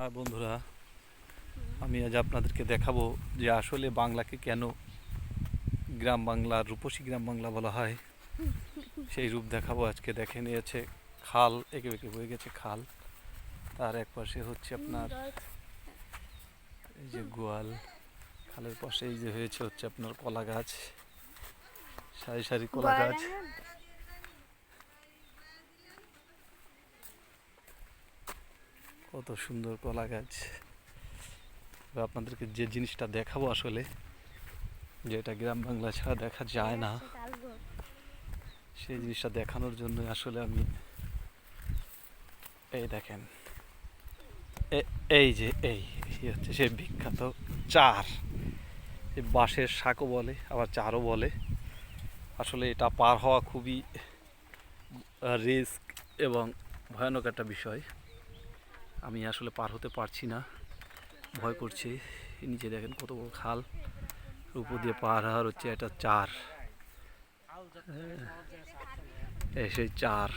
হ্যাঁ বন্ধুরা, আমি আজ আপনাদেরকে দেখাবো যে আসলে বাংলাকে কেন গ্রাম বাংলা, রূপসী গ্রাম বাংলা বলা হয়। সেই রূপ দেখাবো আজকে। দেখে নিয়েছে খাল, এঁকে বেঁকে বয়ে গেছে খাল, তার এক পাশে হচ্ছে আপনার এই যে গোয়াল, খালের পাশে এই যে হয়েছে হচ্ছে আপনার কলা গাছ, সারি সারি কলা গাছ। কত সুন্দর কলা গাছ। আপনাদেরকে যে জিনিসটা দেখাবো আসলে, যে এটা গ্রাম বাংলা ছাড়া দেখা যায় না, সেই জিনিসটা দেখানোর জন্য আসলে আমি এই দেখেন, এই যে এই হচ্ছে সেই বিখ্যাত চার। এই বাঁশের শাকও বলে, আবার চারও বলে। আসলে এটা পার হওয়া খুবই রিস্ক এবং ভয়ানক একটা বিষয়। আমি আসলে পার হতে পারছি না, ভয় করছি। নিচে দেখেন কত বড় খাল, উপর দিয়ে পার হওয়ার হচ্ছে এটা চার, এই সেই চার।